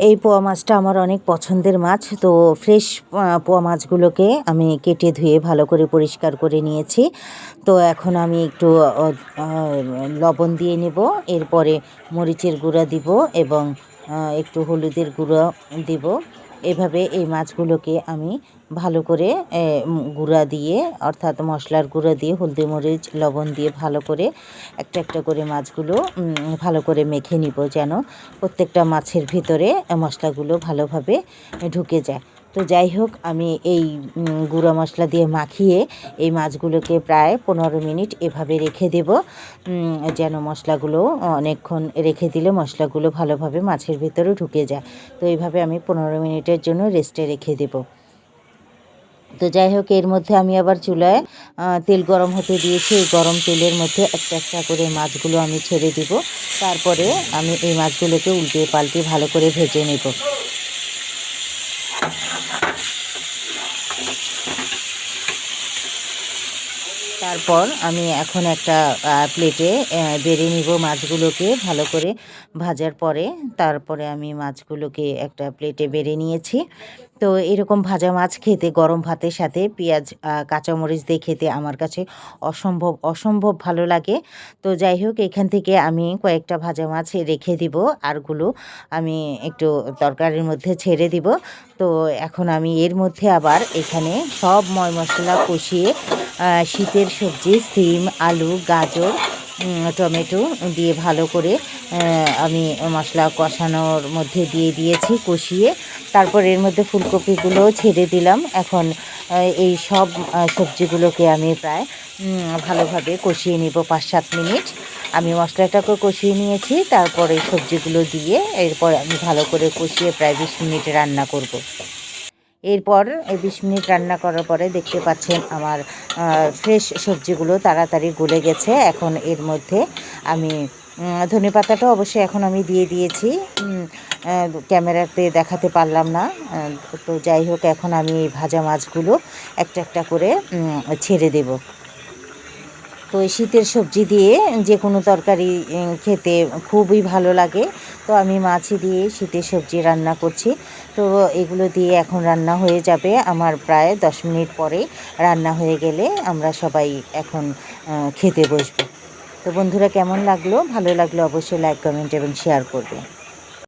এই পোয়া মাছটা আমার অনেক পছন্দের মাছ। তো ফ্রেশ পোয়া মাছগুলোকে আমি কেটে ধুয়ে ভালো করে পরিষ্কার করে নিয়েছি। তো এখন আমি একটু লবণ দিয়ে নেব, এরপরে মরিচের গুঁড়া দিব এবং একটু হলুদের গুঁড়ো দিব। এভাবে এই মাছগুলোকে আমি ভালো করে গুঁড়া দিয়ে, অর্থাৎ মশলার গুঁড়া দিয়ে, হলদি মরিচ লবণ দিয়ে ভালো করে একটা একটা করে মাছগুলো ভালো করে মেখে নিব, যেন প্রত্যেকটা মাছের ভিতরে মশলাগুলো ভালোভাবে ঢুকে যায়। তো যাই হোক, আমি এই গুঁড়া মশলা দিয়ে মাখিয়ে এই মাছগুলোকে প্রায় 15 মিনিট এভাবে রেখে দেব, যেন মশলাগুলো অনেকক্ষণ রেখে দিলে মশলাগুলো ভালোভাবে মাছের ভিতরে ঢুকে যায়। তো এইভাবে আমি 15 মিনিটের জন্য রেস্টে রেখে দেব। তো যাই হোক, এর মধ্যে আমি আবার চুলায় তেল গরম হতে দিয়েছি। এই গরম তেলের মধ্যে একটা একটা করে মাছগুলো আমি ছেড়ে দিব। তারপরে আমি এই মাছগুলোকে উল্টে পাল্টে ভালো করে ভেজে নেব। তারপর আমি এখন একটা প্লেটে বেড়ে নিব মাছগুলোকে ভালো করে ভাজার পরে। তারপরে আমি মাছগুলোকে একটা প্লেটে বেড়ে নিয়েছি। তো এরকম ভাজা মাছ খেতে গরম ভাতের সাথে পেঁয়াজ কাঁচামরিচ দিয়ে খেতে আমার কাছে অসম্ভব ভালো লাগে। তো যাই হোক, এখান থেকে আমি কয়েকটা ভাজা মাছ রেখে দিব, আরগুলো আমি একটু তরকারির মধ্যে ছেড়ে দিব। তো এখন আমি এর মধ্যে আবার এখানে সব মশলা কষিয়ে শীতের সবজি সিম, আলু, গাজর, টমেটো দিয়ে ভালো করে আমি মশলা কষানোর মধ্যে দিয়ে দিয়েছি কষিয়ে। তারপর এর মধ্যে ফুলকপিগুলোও ছেড়ে দিলাম। এখন এই সব সবজিগুলোকে আমি প্রায় ভালোভাবে কষিয়ে নিব 5-7 মিনিট। আমি মশলাটাকে কষিয়ে নিয়েছি, তারপরে সবজিগুলো দিয়ে এরপর আমি ভালো করে কষিয়ে প্রায় 20 মিনিট রান্না করব। এরপর এই 20 মিনিট রান্না করার পরে দেখতে পাচ্ছেন আমার ফ্রেশ সবজিগুলো তাড়াতাড়ি গলে গেছে। এখন এর মধ্যে আমি ধনেপাতাটা অবশ্যই এখন আমি দিয়ে দিয়েছি, ক্যামেরাতে দেখাতে পারলাম না। তো যাই হোক, এখন আমি এই ভাজা মাছগুলো একটা একটা করে ছেড়ে দেব। তো এই শীতের সবজি দিয়ে যে কোনো তরকারি খেতে খুবই ভালো লাগে। তো আমি মাছই দিয়ে শীতের সবজি রান্না করছি। তো এগুলো দিয়ে এখন রান্না হয়ে যাবে আমার প্রায় 10 মিনিট পরে। রান্না হয়ে গেলে আমরা সবাই এখন খেতে বসবো। তো বন্ধুরা, কেমন লাগলো? ভালো লাগলে অবশ্যই লাইক, কমেন্ট এবং শেয়ার করবে।